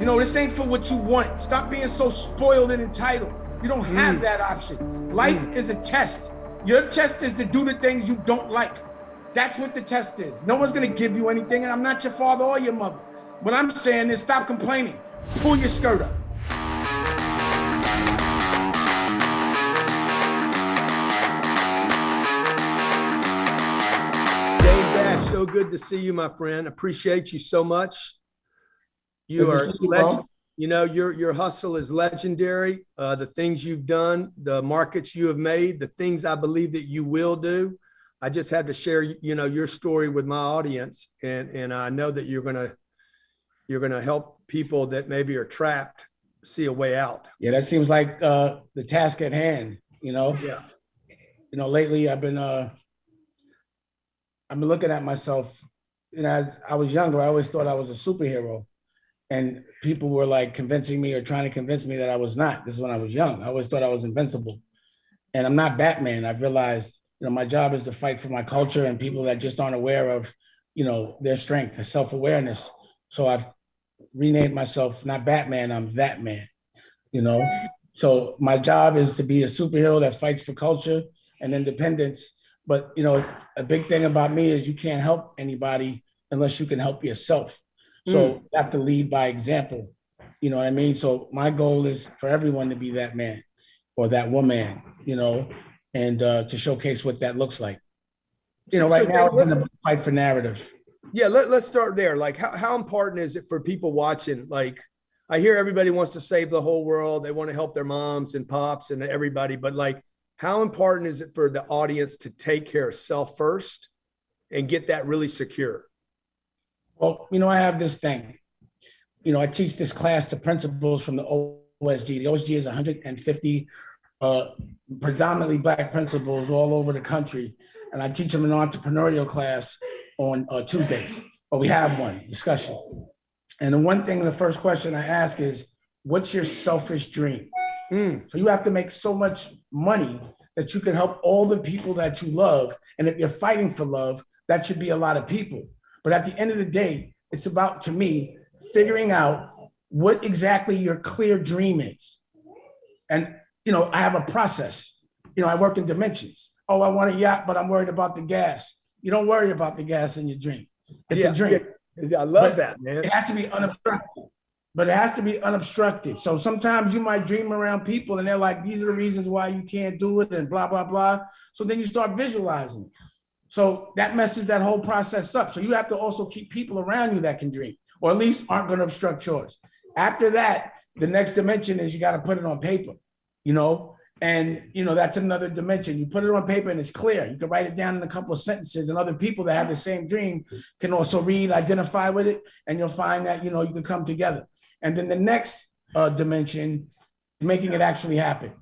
This ain't for what you want. Stop being so spoiled and entitled. You don't have that option. Life is a test. Your test is to do the things you don't like. That's what the test is. No one's gonna give you anything, and I'm not your father or your mother. What I'm saying is stop complaining. Pull your skirt up. So good to see you, my friend. Appreciate you so much. You are, your hustle is legendary. The things you've done, the markets you have made, the things I believe that you will do. I just had to share, your story with my audience, and I know that you're gonna help people that maybe are trapped see a way out. Yeah, that seems like the task at hand. Yeah. Lately I've been looking at myself. As I was younger, I always thought I was a superhero, and people were like convincing me or trying to convince me that I was not. This is when I was young. I always thought I was invincible, and I'm not Batman. I've realized, my job is to fight for my culture and people that just aren't aware of, their strength and self-awareness. So I've renamed myself not Batman, I'm that man. So my job is to be a superhero that fights for culture and independence. But, a big thing about me is you can't help anybody unless you can help yourself. So you have to lead by example. You know what I mean? So my goal is for everyone to be that man or that woman, and to showcase what that looks like. Right now, it's in the fight for narrative. Yeah, let's start there. Like, how important is it for people watching? Like, I hear everybody wants to save the whole world. They want to help their moms and pops and everybody. But, like, how important is it for the audience to take care of self first and get that really secure? Well, I have this thing. I teach this class to principals from the OSG. The OSG is 150 predominantly Black principals all over the country. And I teach them an entrepreneurial class on Tuesdays. But we have one discussion. And the first question I ask is, what's your selfish dream? So you have to make so much money that you can help all the people that you love. And if you're fighting for love, that should be a lot of people. But at the end of the day, it's about, to me, figuring out what exactly your clear dream is. And, I have a process. I work in dimensions. Oh, I want a yacht, but I'm worried about the gas. You don't worry about the gas in your dream. It's a dream. I love that, man. It has to be unobstructed. But it has to be unobstructed. So sometimes you might dream around people and they're like, these are the reasons why you can't do it and blah, blah, blah. So then you start visualizing. So that messes that whole process up. So you have to also keep people around you that can dream, or at least aren't going to obstruct yours. After that, the next dimension is you got to put it on paper, and, that's another dimension. You put it on paper and it's clear. You can write it down in a couple of sentences, and other people that have the same dream can also read, identify with it, and you'll find that, you can come together. And then the next dimension, making it actually happen.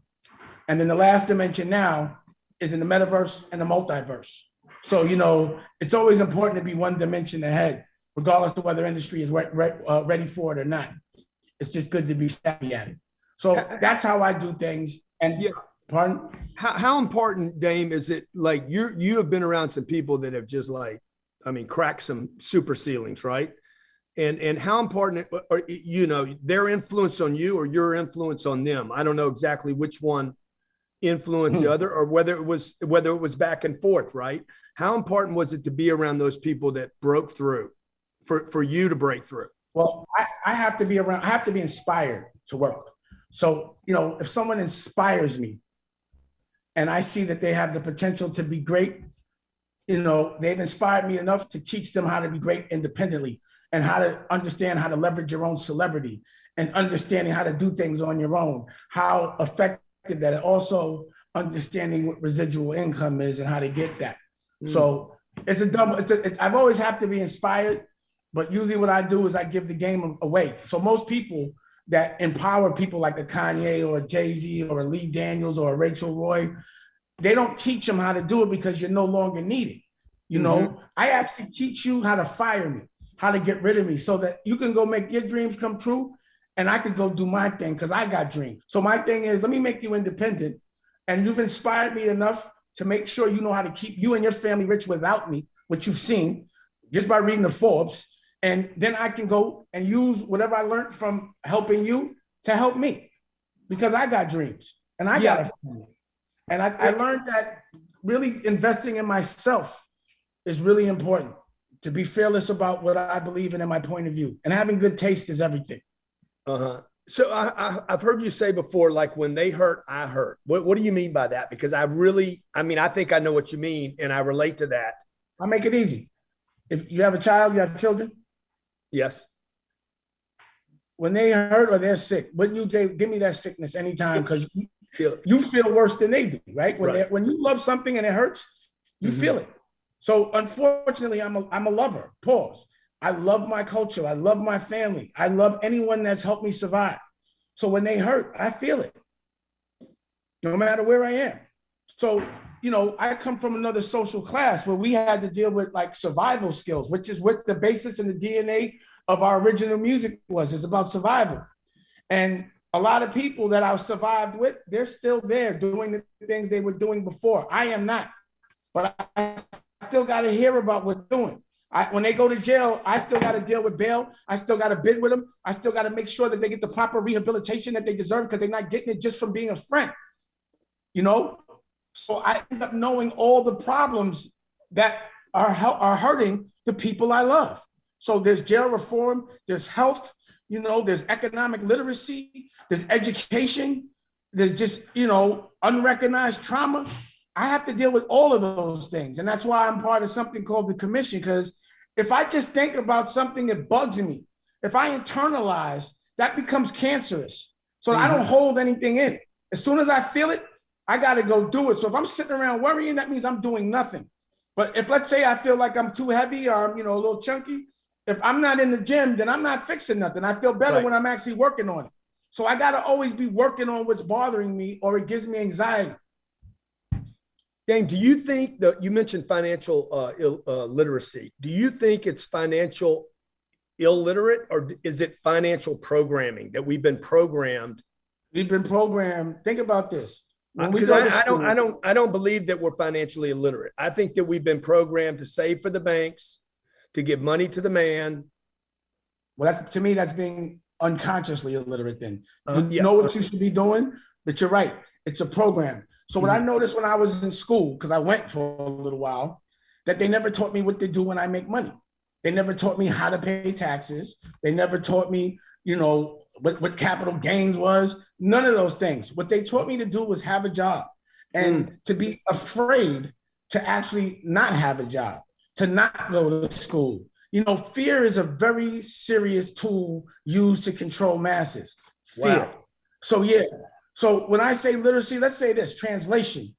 And then the last dimension now is in the metaverse and the multiverse. So, it's always important to be one dimension ahead, regardless of whether industry is ready for it or not. It's just good to be savvy at it. So that's how I do things. And pardon? How important, Dame, is it? Like, you have been around some people that have just cracked some super ceilings, right? And how important are, their influence on you or your influence on them? I don't know exactly which one influenced the other, or whether it was back and forth, right? How important was it to be around those people that broke through, for you to break through? Well, I have to be around. I have to be inspired to work. So, if someone inspires me and I see that they have the potential to be great, they've inspired me enough to teach them how to be great independently, and how to understand how to leverage your own celebrity, and understanding how to do things on your own, how effective that is, also understanding what residual income is and how to get that. So it's a double, I've always have to be inspired, but usually what I do is I give the game away. So most people that empower people like a Kanye or a Jay-Z or a Lee Daniels or a Rachel Roy, they don't teach them how to do it because you're no longer needed. I actually teach you how to fire me, how to get rid of me, so that you can go make your dreams come true, and I could go do my thing because I got dreams. So my thing is, let me make you independent, and you've inspired me enough to make sure you know how to keep you and your family rich without me, which you've seen just by reading the Forbes. And then I can go and use whatever I learned from helping you to help me, because I got dreams and I got a family. And I learned that really investing in myself is really important, to be fearless about what I believe in and my point of view. And having good taste is everything. So I've heard you say before, like, when they hurt, I hurt. What do you mean by that? Because I think I know what you mean, and I relate to that. I make it easy. If you have a child, you have children. Yes. When they hurt or they're sick, wouldn't you say, give me that sickness anytime? Because you feel worse than they do, right? When you love something and it hurts, you feel it. So unfortunately, I'm a lover. Pause. I love my culture. I love my family. I love anyone that's helped me survive. So when they hurt, I feel it, no matter where I am. So, I come from another social class where we had to deal with like survival skills, which is what the basis and the DNA of our original music was. It's about survival. And a lot of people that I survived with, they're still there doing the things they were doing before. I am not, but I still got to hear about what they're doing. When they go to jail, I still got to deal with bail. I still got to bid with them. I still got to make sure that they get the proper rehabilitation that they deserve, because they're not getting it just from being a friend, So I end up knowing all the problems that are hurting the people I love. So there's jail reform, there's health, there's economic literacy, there's education, there's just, unrecognized trauma. I have to deal with all of those things. And that's why I'm part of something called the commission, because if I just think about something that bugs me, if I internalize, that becomes cancerous. So I don't hold anything in. As soon as I feel it, I got to go do it. So if I'm sitting around worrying, that means I'm doing nothing. But if, let's say, I feel like I'm too heavy or I'm, a little chunky, if I'm not in the gym, then I'm not fixing nothing. I feel better when I'm actually working on it. So I got to always be working on what's bothering me, or it gives me anxiety. Dane, do you think that you mentioned financial literacy? Do you think it's financial illiterate, or is it financial programming that we've been programmed? We've been programmed. Think about this. Because I don't believe that we're financially illiterate. I think that we've been programmed to save for the banks, to give money to the man. Well, to me, that's being unconsciously illiterate. Then you know what you should be doing, but you're right. It's a program. So what I noticed when I was in school, because I went for a little while, that they never taught me what to do when I make money. They never taught me how to pay taxes. They never taught me, what capital gains was. None of those things. What they taught me to do was have a job, and to be afraid to actually not have a job, to not go to school. Fear is a very serious tool used to control masses. Fear. Wow. So So when I say literacy, let's say this: translation.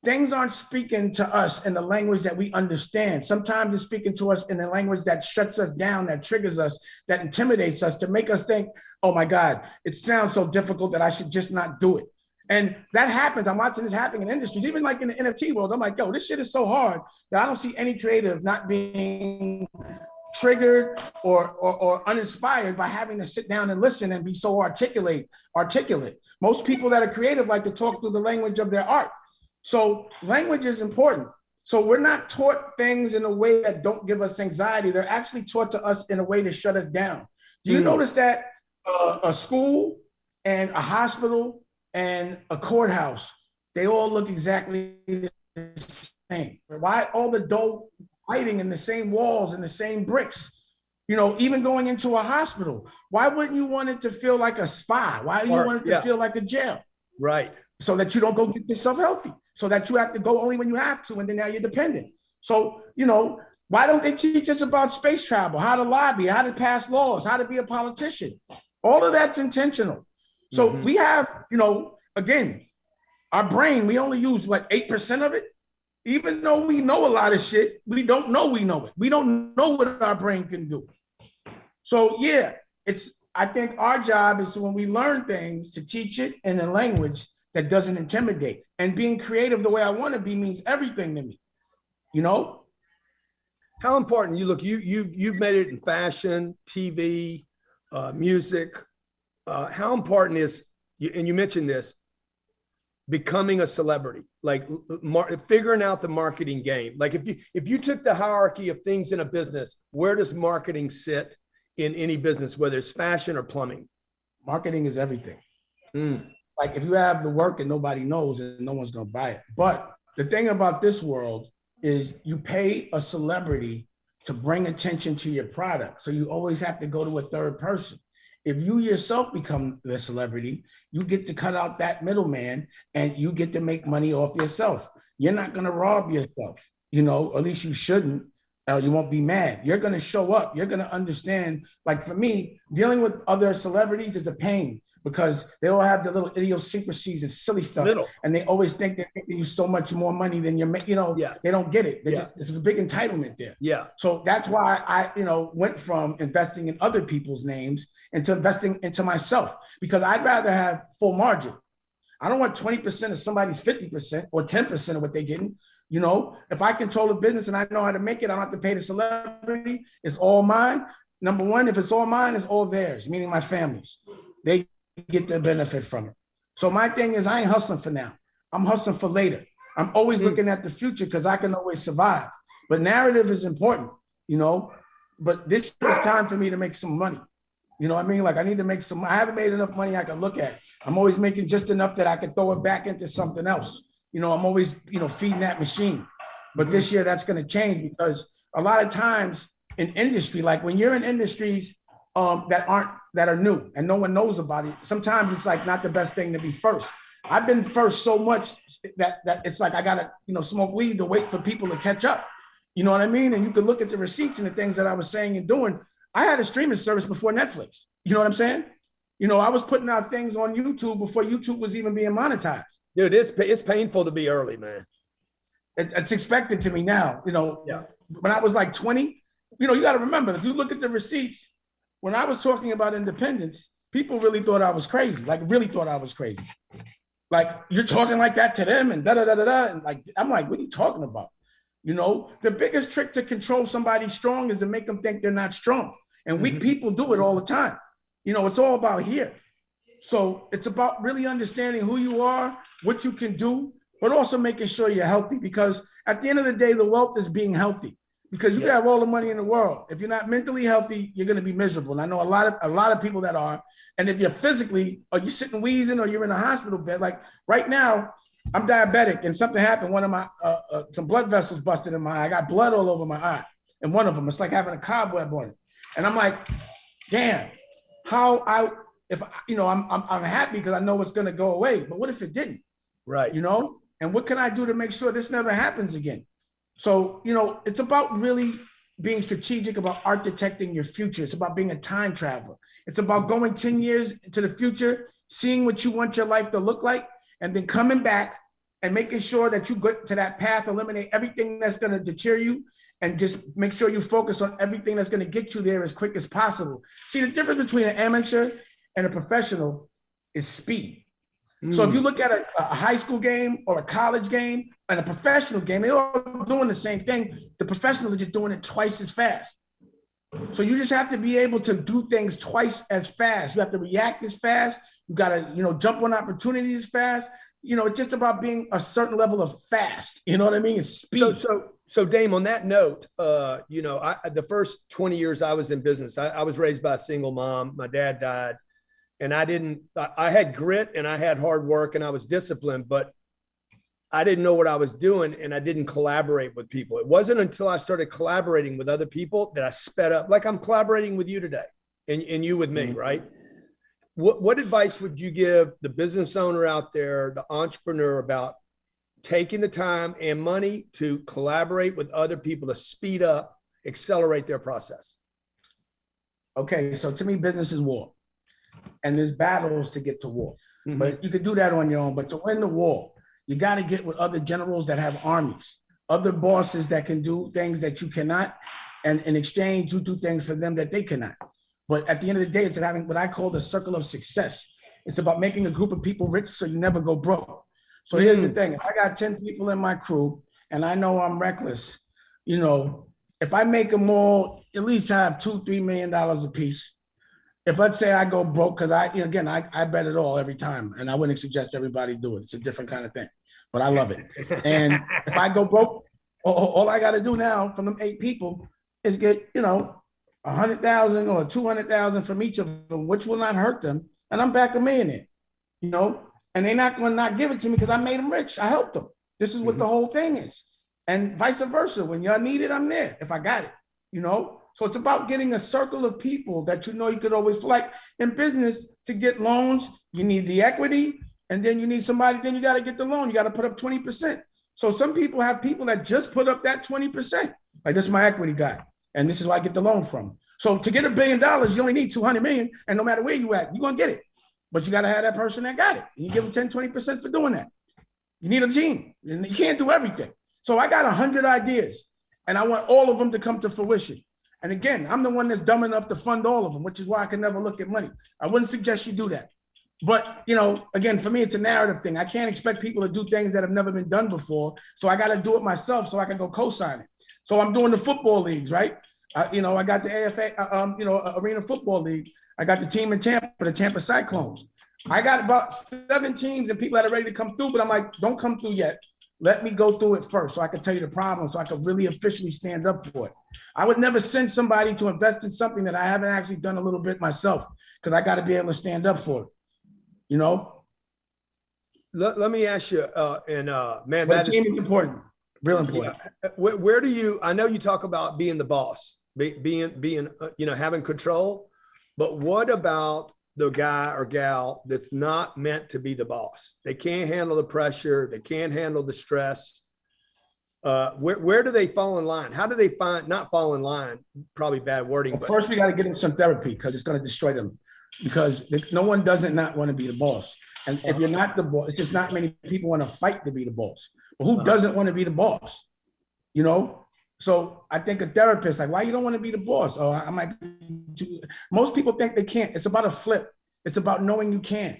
Things aren't speaking to us in the language that we understand. Sometimes it's speaking to us in a language that shuts us down, that triggers us, that intimidates us, to make us think, oh my God, it sounds so difficult that I should just not do it. And that happens. I'm watching this happening in industries, even like in the NFT world. I'm like, yo, this shit is so hard that I don't see any creative not being triggered or uninspired by having to sit down and listen and be so articulate. Most people that are creative like to talk through the language of their art. So language is important. So we're not taught things in a way that don't give us anxiety. They're actually taught to us in a way to shut us down. Do you notice that a school and a hospital and a courthouse, they all look exactly the same? Why all the dough fighting in the same walls and the same bricks? Even going into a hospital, why wouldn't you want it to feel like a spa? Why do you want it to feel like a jail? Right. So that you don't go get yourself healthy, so that you have to go only when you have to, and then now you're dependent. So, why don't they teach us about space travel, how to lobby, how to pass laws, how to be a politician? All of that's intentional. So we have, again, our brain, we only use 8% of it. Even though we know a lot of shit, we don't know we know it. We don't know what our brain can do. So I think our job is, when we learn things, to teach it in a language that doesn't intimidate. And being creative the way I want to be means everything to me. How important you've made it in fashion, TV, music. How important is, and you mentioned this, becoming a celebrity, like figuring out the marketing game. Like if you took the hierarchy of things in a business, where does marketing sit in any business, whether it's fashion or plumbing? Marketing is everything. Like if you have the work and nobody knows, and no one's going to buy it. But the thing about this world is you pay a celebrity to bring attention to your product. So you always have to go to a third person. If you yourself become the celebrity, you get to cut out that middleman and you get to make money off yourself. You're not going to rob yourself, or at least you shouldn't. You won't be mad. You're going to show up. You're going to understand. Like for me, dealing with other celebrities is a pain because they all have the little idiosyncrasies and silly stuff. And they always think they're making you so much more money than you're making, they don't get it. It's a big entitlement there. Yeah. So that's why I, went from investing in other people's names into investing into myself, because I'd rather have full margin. I don't want 20% of somebody's 50% or 10% of what they're getting. If I control a business and I know how to make it, I don't have to pay the celebrity. It's all mine. Number one, if it's all mine, it's all theirs, meaning my family's. They get the benefit from it. So my thing is, I ain't hustling for now. I'm hustling for later. I'm always looking at the future because I can always survive. But narrative is important, But this is time for me to make some money. You know what I mean? Like I need to make some. I haven't made enough money I can look at. I'm always making just enough that I can throw it back into something else. I'm always, feeding that machine. But this year that's going to change because a lot of times in industry, like when you're in industries that are new and no one knows about it, sometimes it's like not the best thing to be first. I've been first so much that it's like I gotta, smoke weed to wait for people to catch up. You know what I mean? And you can look at the receipts and the things that I was saying and doing. I had a streaming service before Netflix. You know what I'm saying? I was putting out things on YouTube before YouTube was even being monetized. Dude, it's painful to be early, man. It's expected to me now. When I was like 20, you got to remember, if you look at the receipts, when I was talking about independence, people really thought I was crazy. Like really thought I was crazy. Like you're talking like that to them and da-da-da-da-da. And like, I'm like, what are you talking about? The biggest trick to control somebody strong is to make them think they're not strong. And weak people do it all the time. It's all about here. So it's about really understanding who you are, what you can do, but also making sure you're healthy, because at the end of the day, the wealth is being healthy, because you can have all the money in the world. If you're not mentally healthy, you're going to be miserable. And I know a lot of people that are. And if you're physically, or you're sitting wheezing, or you're in a hospital bed, like right now, I'm diabetic and something happened. One of my, some blood vessels busted in my eye. I got blood all over my eye. And one of them, it's like having a cobweb on it. And I'm like, damn, I'm happy because I know it's going to go away, but what if it didn't? Right. And what can I do to make sure this never happens again? So, it's about really being strategic about architecting your future. It's about being a time traveler. It's about going 10 years into the future, seeing what you want your life to look like, and then coming back and making sure that you get to that path, eliminate everything that's going to deter you, and just make sure you focus on everything that's going to get you there as quick as possible. See, the difference between an amateur and a professional is speed. So if you look at a high school game or a college game and a professional game, they're all doing the same thing. The professionals are just doing it twice as fast. So you just have to be able to do things twice as fast. You have to react as fast. You got to, jump on opportunities fast. It's just about being a certain level of fast. You know what I mean? It's speed. So Dame, on that note, the first 20 years I was in business, I was raised by a single mom. My dad died. And I had grit and I had hard work and I was disciplined, but I didn't know what I was doing and I didn't collaborate with people. It wasn't until I started collaborating with other people that I sped up, like I'm collaborating with you today and you with me, right? What advice would you give the business owner out there, the entrepreneur, about taking the time and money to collaborate with other people to speed up, accelerate their process? Okay, so to me, business is war. And there's battles to get to war. But you could do that on your own. But to win the war, you got to get with other generals that have armies, other bosses that can do things that you cannot. And in exchange, you do things for them that they cannot. But at the end of the day, it's having what I call the circle of success. It's about making a group of people rich so you never go broke. So here's the thing. If I got 10 people in my crew and I know I'm reckless, if I make them all at least have $2-3 million a piece, if let's say I go broke, because again, I bet it all every time, and I wouldn't suggest everybody do it. It's a different kind of thing, but I love it. And if I go broke, all I got to do now from them 8 people is get 100,000 or 200,000 from each of them, which will not hurt them, and I'm back a millionaire. And they're not going to not give it to me because I made them rich. I helped them. This is what the whole thing is, and vice versa. When y'all need it, I'm there. If I got it. So it's about getting a circle of people that you could always, like in business, to get loans, you need the equity, and then you need somebody, then you got to get the loan. You got to put up 20%. So some people have people that just put up that 20%. Like, this is my equity guy, and this is where I get the loan from. So to get $1 billion, you only need 200 million, and no matter where you at, you're going to get it. But you got to have that person that got it. And you give them 10, 20% for doing that. You need a team. You can't do everything. So I got 100 ideas, and I want all of them to come to fruition. And again, I'm the one that's dumb enough to fund all of them, which is why I can never look at money. I wouldn't suggest you do that. But, again, for me, it's a narrative thing. I can't expect people to do things that have never been done before. So I got to do it myself so I can go co-sign it. So I'm doing the football leagues, right? I got the AFA, Arena Football League. I got the team in Tampa, the Tampa Cyclones. I got about 7 teams and people that are ready to come through, but I'm like, don't come through yet. Let me go through it first so I can tell you the problem, so I can really officially stand up for it. I would never send somebody to invest in something that I haven't actually done a little bit myself, because I got to be able to stand up for it. Let me ask you, man, that is important, real important. Yeah. Where do you? I know you talk about being the boss, being having control, but what about the guy or gal that's not meant to be the boss? They can't handle the pressure. They can't handle the stress. Where do they fall in line? How do they not fall in line? Probably bad wording. Well, first, we got to get them some therapy, because it's going to destroy them. Because no one doesn't not want to be the boss. And if you're not the boss, it's just not many people want to fight to be the boss. But who doesn't want to be the boss? So I think a therapist, like, why you don't want to be the boss? Oh, I might be most people think they can't. It's about a flip. It's about knowing you can.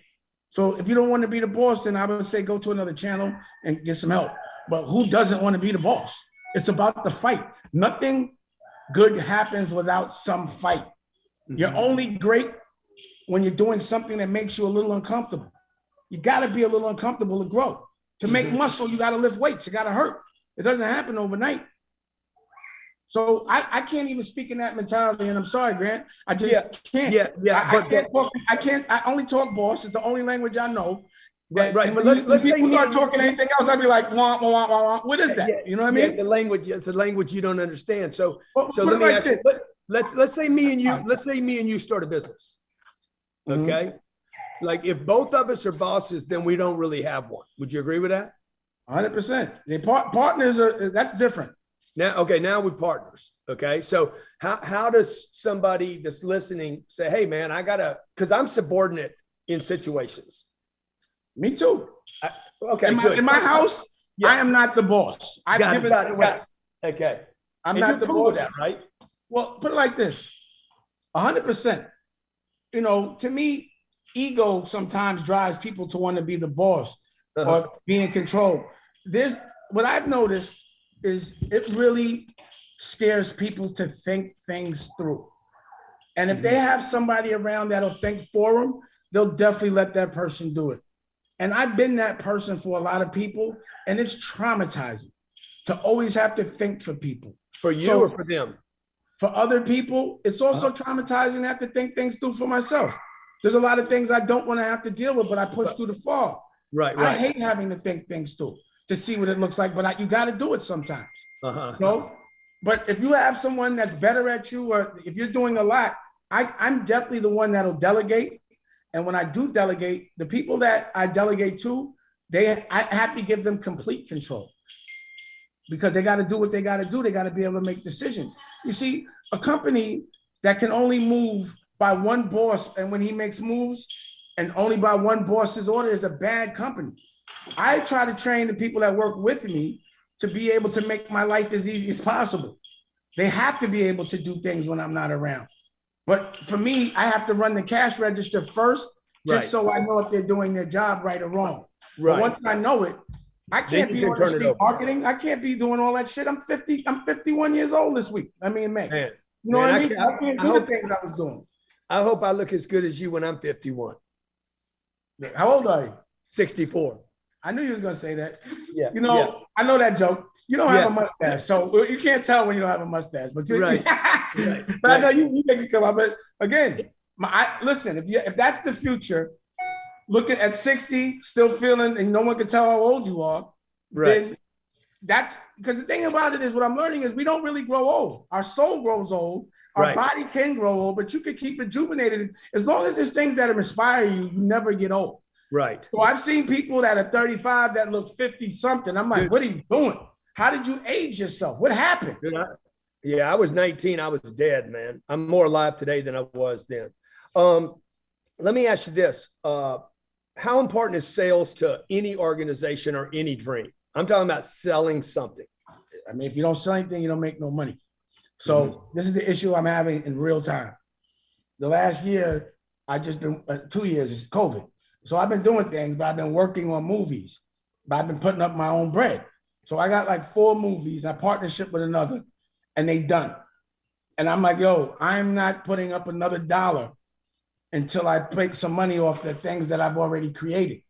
So if you don't want to be the boss, then I would say go to another channel and get some help. But who doesn't want to be the boss? It's about the fight. Nothing good happens without some fight. You're only great when you're doing something that makes you a little uncomfortable. You got to be a little uncomfortable to grow. To make muscle, you got to lift weights. You got to hurt. It doesn't happen overnight. So I can't even speak in that mentality, and I'm sorry, Grant. I just can't. I can't. I only talk boss. It's the only language I know. Right. When people start talking anything else, I'd be like, wah, wah, wah, wah, wah. What is that? You know what I mean? The language. It's a language you don't understand. So let me ask you. Let's say me and you. Let's say me and you start a business. Okay. Like, if both of us are bosses, then we don't really have one. Would you agree with that? 100%. The partners that's different. Now we're partners. Okay. So how does somebody that's listening say, hey man, because I'm subordinate in situations. Me too. In my house, I am not the boss. I've given it away. Okay. I'm not the boss. That, right? Well, put it like this, 100%. To me, ego sometimes drives people to want to be the boss or be in control. What I've noticed is it really scares people to think things through. And if they have somebody around that'll think for them, they'll definitely let that person do it. And I've been that person for a lot of people, and it's traumatizing to always have to think for people. For you or for them? For other people, it's also traumatizing to have to think things through for myself. There's a lot of things I don't want to have to deal with, but I push through the fall. Right. I hate having to think things through to see what it looks like, but you got to do it sometimes. But if you have someone that's better at you, or if you're doing a lot, I'm definitely the one that'll delegate. And when I do delegate, the people that I delegate to, I have to give them complete control, because they got to do what they got to do. They got to be able to make decisions. You see, a company that can only move by one boss, and when he makes moves and only by one boss's order, is a bad company. I try to train the people that work with me to be able to make my life as easy as possible. They have to be able to do things when I'm not around. But for me, I have to run the cash register first, just so I know if they're doing their job right or wrong. Right. But once I know it, I can't be on the street marketing. I can't be doing all that shit. I'm 50. I'm 51 years old this week. May. Man, you know what I mean? I can't do the things I was doing. I hope I look as good as you when I'm 51. How old are you? 64. I knew you was gonna say that. Yeah. You know, yeah. I know that joke. You don't have Yeah. a mustache, so you can't tell when you don't have a mustache. But Right. but I know you make it come out. But again, listen, if that's the future, looking at 60, still feeling, and no one can tell how old you are, Right. then that's because the thing about it is what I'm learning is we don't really grow old. Our soul grows old. Our Right. body can grow old, but you can keep rejuvenated. As long as there's things that inspire you, you never get old. Right. So I've seen people that are 35 that look 50 something. I'm like, what are you doing? How did you age yourself? What happened? Yeah, I was 19. I was dead, man. I'm more alive today than I was then. Let me ask you this. How important is sales to any organization or any dream? I'm talking about selling something. I mean, if you don't sell anything, you don't make no money. So this is the issue I'm having in real time. The last year, I just been 2 years, it's COVID. So I've been doing things, but I've been working on movies. But I've been putting up my own bread. So I got like 4 movies, I partnership with another, and they done. And I'm like, yo, I'm not putting up another dollar until I make some money off the things that I've already created.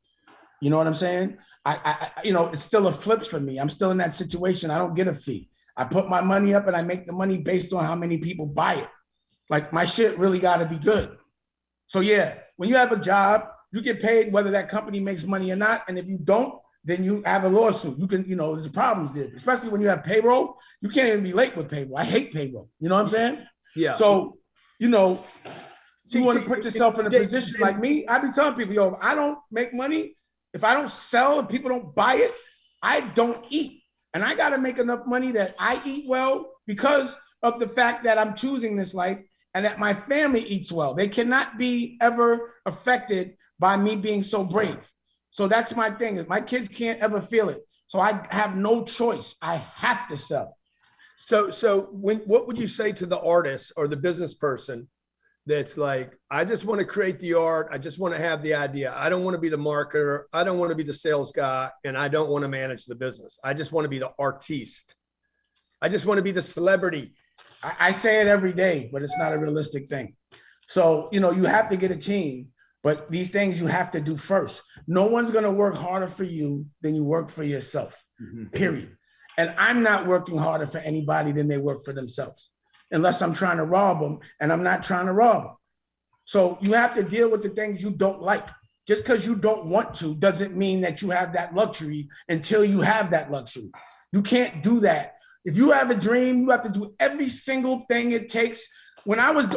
You know what I'm saying? It's still a flips for me. I'm still in that situation. I don't get a fee. I put my money up and I make the money based on how many people buy it. Like my shit really got to be good. So yeah, when you have a job, you get paid whether that company makes money or not. And if you don't, then you have a lawsuit. You can, there's problems there, especially when you have payroll. You can't even be late with payroll. I hate payroll. You know what I'm saying? Yeah. So, you want to put yourself in a position like me. I be telling people, yo, if I don't make money, if I don't sell and people don't buy it, I don't eat. And I got to make enough money that I eat well because of the fact that I'm choosing this life and that my family eats well. They cannot be ever affected by me being so brave. So that's my thing. My kids can't ever feel it. So I have no choice. I have to sell. So what would you say to the artist or the business person that's like, I just want to create the art. I just want to have the idea. I don't want to be the marketer. I don't want to be the sales guy. And I don't want to manage the business. I just want to be the artiste. I just want to be the celebrity. I say it every day, but it's not a realistic thing. So, you have to get a team, but these things you have to do first. No one's going to work harder for you than you work for yourself, period. And I'm not working harder for anybody than they work for themselves, unless I'm trying to rob them, and I'm not trying to rob them. So you have to deal with the things you don't like. Just because you don't want to doesn't mean that you have that luxury until you have that luxury. You can't do that. If you have a dream, you have to do every single thing it takes. When I was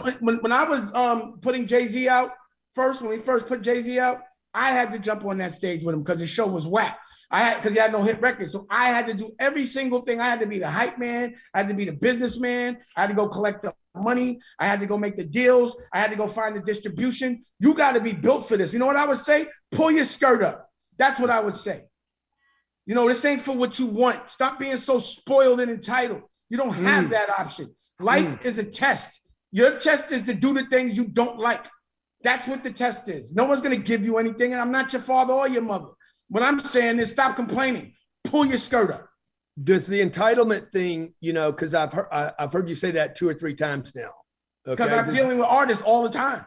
putting Jay-Z out first, when we first put Jay-Z out, I had to jump on that stage with him because the show was whack. Because he had no hit record. So I had to do every single thing. I had to be the hype man. I had to be the businessman. I had to go collect the money. I had to go make the deals. I had to go find the distribution. You got to be built for this. You know what I would say? Pull your skirt up. That's what I would say. This ain't for what you want. Stop being so spoiled and entitled. You don't have that option. Life is a test. Your test is to do the things you don't like. That's what the test is. No one's going to give you anything, and I'm not your father or your mother. What I'm saying is stop complaining. Pull your skirt up. Does the entitlement thing, because I've heard you say that 2 or 3 times now. Because I'm dealing with artists all the time.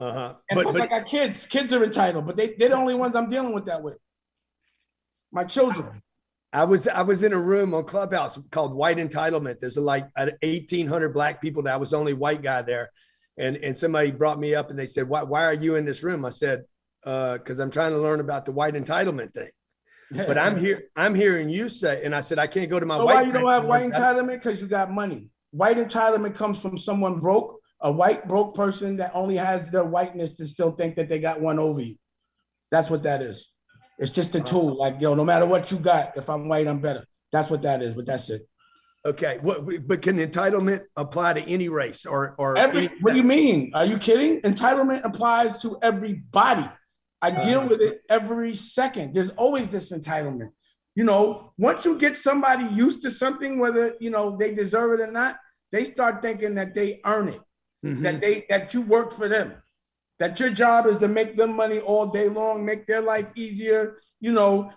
And plus I got kids. Kids are entitled, but they're the only ones I'm dealing with that with. My children. I was in a room on Clubhouse called White Entitlement. There's like 1,800 Black people. That I was the only white guy there. And somebody brought me up and they said, why are you in this room? I said, because I'm trying to learn about the white entitlement thing. But I'm hearing you say, and I said, I can't go to my white. Why you don't have white entitlement? Because you got money. White entitlement comes from someone broke, a white broke person that only has their whiteness to still think that they got one over you. That's what that is. It's just a tool. Like, no matter what you got, if I'm white, I'm better. That's what that is, but that's it. Okay. But can entitlement apply to any race or what do you mean? Are you kidding? Entitlement applies to everybody. I deal with it every second. There's always this entitlement. Once you get somebody used to something, whether, they deserve it or not, they start thinking that they earn it, that you work for them, that your job is to make them money all day long, make their life easier,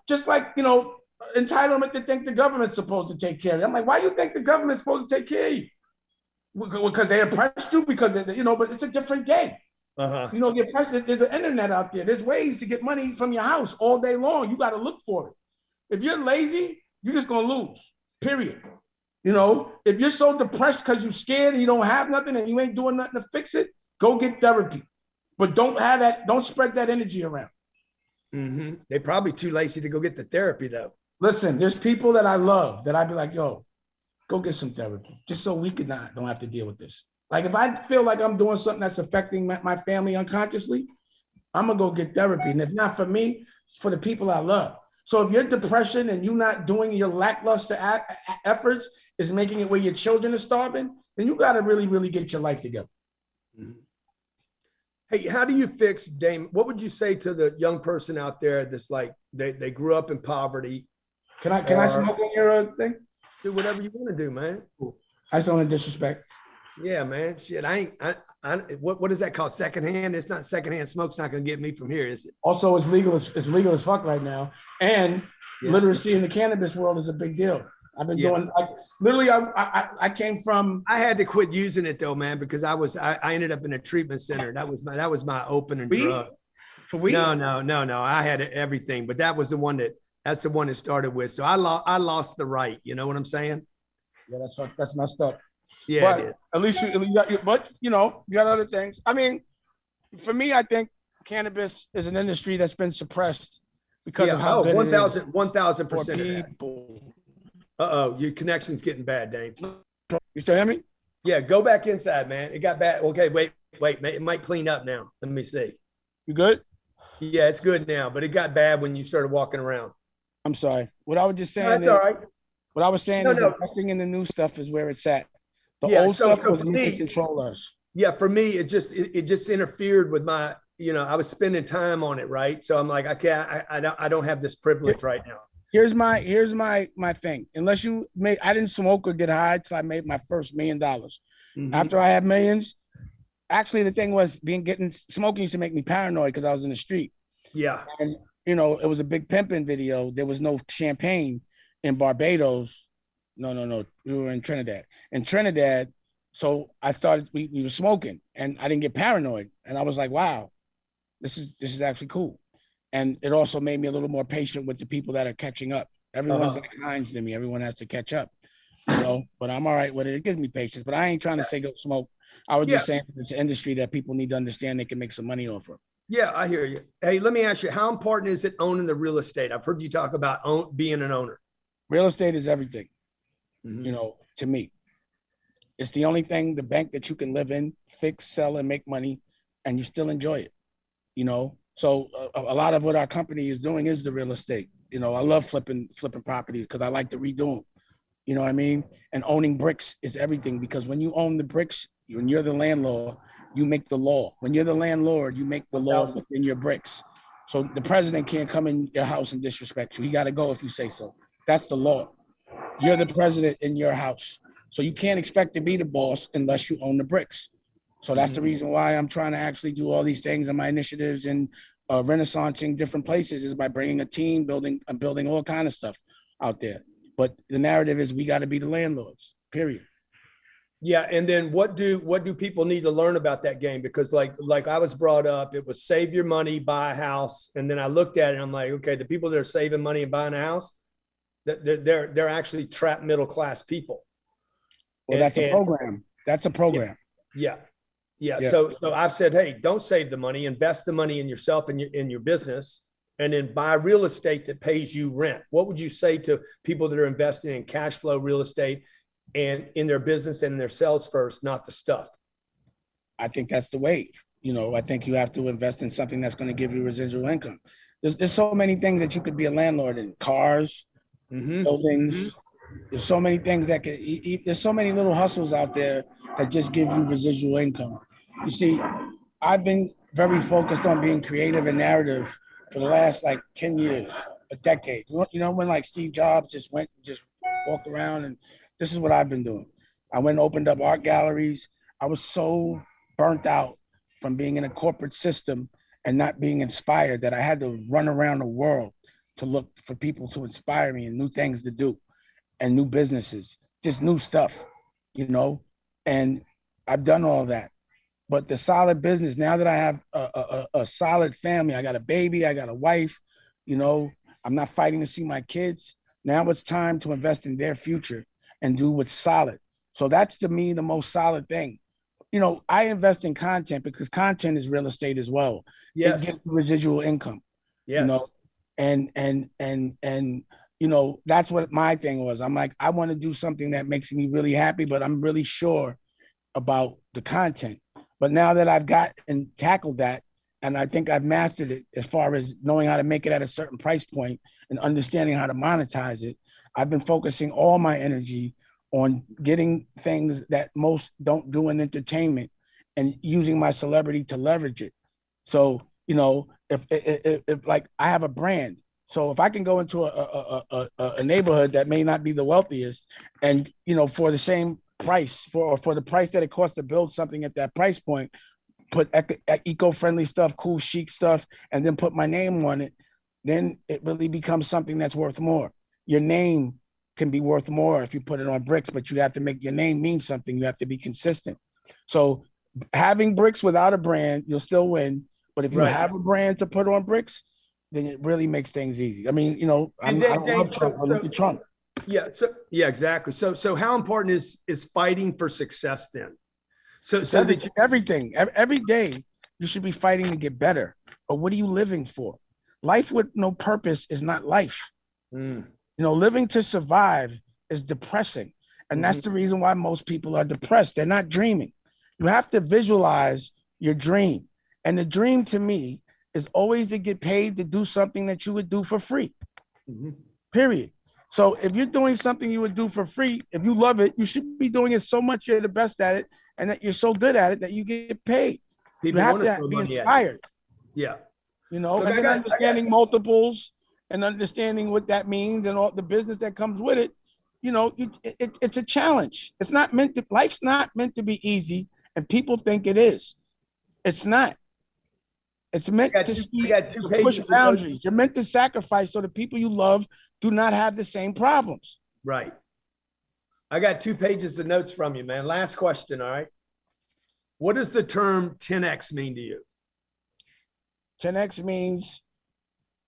just like, entitlement to think the government's supposed to take care of you. I'm like, why do you think the government's supposed to take care of you? Because they oppressed you, because but it's a different game. Uh-huh. Get oppressed. There's an internet out there. There's ways to get money from your house all day long. You got to look for it. If you're lazy, you're just gonna lose. Period. If you're so depressed because you're scared and you don't have nothing and you ain't doing nothing to fix it, go get therapy. But don't spread that energy around. Mm-hmm. They're probably too lazy to go get the therapy though. Listen, there's people that I love that I'd be like, yo, go get some therapy, just so we don't have to deal with this. Like, if I feel like I'm doing something that's affecting my family unconsciously, I'm gonna go get therapy. And if not for me, it's for the people I love. So if your depression and you not doing your lackluster efforts is making it where your children are starving, then you got to really, really get your life together. Mm-hmm. Hey, how do you fix, Dame? What would you say to the young person out there that's like, they grew up in poverty? Can I smoke on your thing? Do whatever you want to do, man. I just don't want to disrespect. Yeah, man. Shit, what is that called? Secondhand? It's not secondhand. Smoke's not gonna get me from here, is it? Also, it's legal as fuck right now, and literacy in the cannabis world is a big deal. I've been doing literally. I came from. I had to quit using it though, man, because I ended up in a treatment center. That was my opening drug. For weed? No. I had everything, but that's the one that started with. So I lost the right. You know what I'm saying? Yeah, that's messed up. Yeah, but at least you got other things. I mean, for me, I think cannabis is an industry that's been suppressed because of how good 1,000% people. Your connection's getting bad, Dame. You still hear me? Yeah, go back inside, man. It got bad. Okay, wait. It might clean up now. Let me see. You good? Yeah, it's good now, but it got bad when you started walking around. I'm sorry. What I was just saying. That's all right. What I was saying is investing in the new stuff is where it's at. The old stuff was used to control us. Yeah, for me, it just interfered with my, I was spending time on it, right? So I'm like, I don't have this privilege right now. Here's my thing. Unless I didn't smoke or get high till I made my first $1 million. Mm-hmm. After I had millions, actually the thing was smoking used to make me paranoid because I was in the street. Yeah. And it was a big pimping video. There was no champagne in Barbados. No. We were in Trinidad. So I started, we were smoking and I didn't get paranoid. And I was like, wow, this is actually cool. And it also made me a little more patient with the people that are catching up. Everyone's like Heinz to me. Everyone has to catch up, but I'm all right with it. It gives me patience, but I ain't trying to say go smoke. I was just saying it's an industry that people need to understand they can make some money off of. Yeah, I hear you. Hey, let me ask you, how important is it owning the real estate? I've heard you talk about being an owner. Real estate is everything. Mm-hmm. To me, it's the only thing, the bank that you can live in, fix, sell, and make money, and you still enjoy it. So a lot of what our company is doing is the real estate. I love flipping properties because I like to redo them. You know what I mean? And owning bricks is everything, because when you own the bricks, when you're the landlord, you make the law. When you're the landlord, you make the law within your bricks. So the president can't come in your house and disrespect you. He got to go if you say so. That's the law. You're the president in your house. So you can't expect to be the boss unless you own the bricks. So that's the reason why I'm trying to actually do all these things and my initiatives and renaissancing different places is by bringing a team, building all kind of stuff out there. But the narrative is we got to be the landlords, period. Yeah. And then what do people need to learn about that game? Because like I was brought up, it was save your money, buy a house. And then I looked at it and I'm like, okay, the people that are saving money and buying a house, they're actually trapped middle-class people. Well, that's a program. That's a program. Yeah. So I've said, hey, don't save the money, invest the money in yourself and in your business, and then buy real estate that pays you rent. What would you say to people that are investing in cash flow real estate and in their business and their sales first, not the stuff? I think that's the wave. I think you have to invest in something that's going to give you residual income. There's so many things that you could be a landlord in: cars, buildings. Mm-hmm. There's so many things there's so many little hustles out there that just give you residual income. You see, I've been very focused on being creative and narrative for the last 10 years, a decade. When Steve Jobs just walked around, and this is what I've been doing. I went and opened up art galleries. I was so burnt out from being in a corporate system and not being inspired that I had to run around the world to look for people to inspire me and new things to do and new businesses, just new stuff, And I've done all that. But the solid business, now that I have a solid family, I got a baby, I got a wife, you know, I'm not fighting to see my kids. Now it's time to invest in their future and do what's solid. So that's to me the most solid thing. You know, I invest in content because content is real estate as well. It Yes. gives residual income, you know, Yes. and you know, that's what my thing was. I'm like, I want to do something that makes me really happy, but I'm really sure about the content. But now that I've got and tackled that, and I think I've mastered it as far as knowing how to make it at a certain price point and understanding how to monetize it, I've been focusing all my energy on getting things that most don't do in entertainment and using my celebrity to leverage it. So, you know, if like I have a brand, so if I can go into a neighborhood that may not be the wealthiest, and you know, for the same price, for the price that it costs to build something at that price point, put eco-friendly stuff, cool chic stuff, and then put my name on it, then it really becomes something that's worth more. Your name can be worth more if you put it on bricks, but you have to make your name mean something. You have to be consistent. So having bricks without a brand, you'll still win. But if you Right. have a brand to put on bricks, then it really makes things easy. I mean, you know, And I don't Dave, love Trump. I look at Trump. yeah, so yeah, exactly. So how important is fighting for success then? It's everything. Every day, you should be fighting to get better. But what are you living for? Life with no purpose is not life. Mm, You know, living to survive is depressing. And that's the reason why most people are depressed. They're not dreaming. You have to visualize your dream. And the dream to me is always to get paid to do something that you would do for free, period. So if you're doing something you would do for free, if you love it, you should be doing it so much you're the best at it and that you're so good at it that you get paid. You People have want to to throw be money at you. inspired, Yeah. you know, Look, and then understanding multiples and understanding what that means and all the business that comes with it. You know, it's a challenge. It's not meant to, life's not meant to be easy, and people think it is. It's not. It's meant to I see got two to push pages of notes. boundaries. You're meant to sacrifice so the people you love do not have the same problems. Right. I got 2 pages of notes from you, man. Last question. All right. What does the term 10X mean to you? 10X means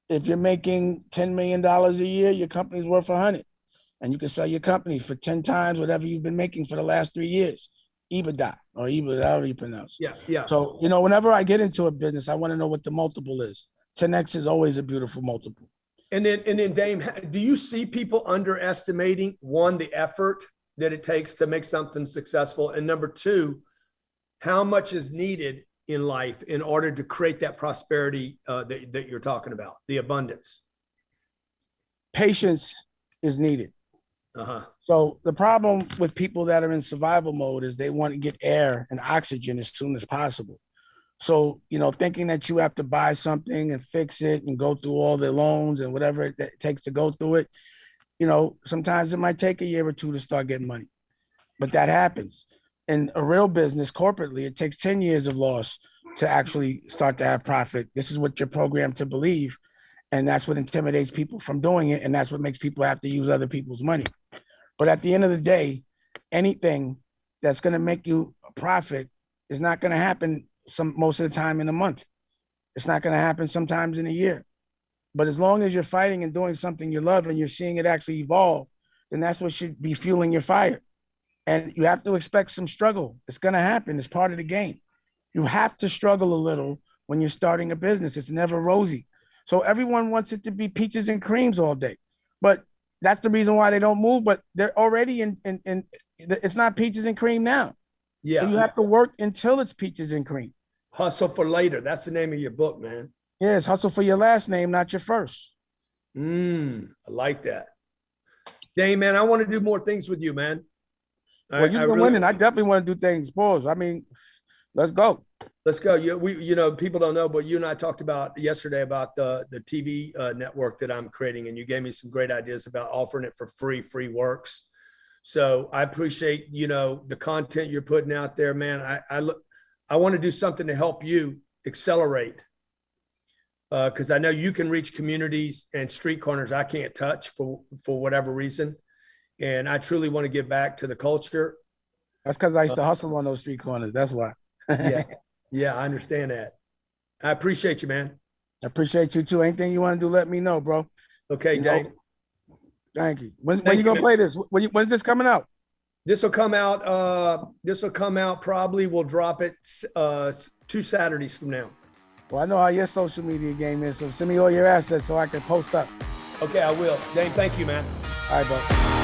if you're making $10 million a year, your company's worth 100. And you can sell your company for 10 times whatever you've been making for the last 3 years. EBITDA or EBITDA, however you pronounce it. Yeah. Yeah. So, you know, whenever I get into a business, I want to know what the multiple is. 10X is always a beautiful multiple. And then Dame, do you see people underestimating, one, the effort that it takes to make something successful? And number two, how much is needed in life in order to create that prosperity that you're talking about, the abundance? Patience is needed. Uh-huh. So the problem with people that are in survival mode is they want to get air and oxygen as soon as possible. So, you know, thinking that you have to buy something and fix it and go through all the loans and whatever it takes to go through it, you know, sometimes it might take a year or two to start getting money, but that happens. In a real business, corporately, it takes 10 years of loss to actually start to have profit. This is what you're programmed to believe. And that's what intimidates people from doing it. And that's what makes people have to use other people's money. But at the end of the day, anything that's going to make you a profit is not going to happen most of the time in a month. It's not going to happen sometimes in a year. But as long as you're fighting and doing something you love and you're seeing it actually evolve, then that's what should be fueling your fire. And you have to expect some struggle. It's going to happen. It's part of the game. You have to struggle a little when you're starting a business. It's never rosy. So everyone wants it to be peaches and creams all day. But that's the reason why they don't move. But they're already in it's not peaches and cream now. Yeah. So you have to work until it's peaches and cream. Hustle for later. That's the name of your book, man. Yes, hustle for your last name, not your first. I like that. Dang, man, I want to do more things with you, man. Well, you've been winning. I definitely want to do things. Pause. I mean, let's go. Let's go. People don't know, but you and I talked about yesterday about the TV network that I'm creating, and you gave me some great ideas about offering it for free works. So I appreciate, the content you're putting out there, man. I want to do something to help you accelerate. Because I know you can reach communities and street corners I can't touch for whatever reason. And I truly want to give back to the culture. That's because I used to hustle on those street corners. That's why. Yeah. Yeah, I understand that. I appreciate you, man. I appreciate you too. Anything you want to do, let me know, bro. Okay, You know, Dave. thank you. When Thank you you, gonna man. play this? When's this coming out? This will come out. This will come out probably. We'll drop it 2 Saturdays from now. Well, I know how your social media game is, so send me all your assets so I can post up. Okay, I will. Dave, thank you, man. All right, bro.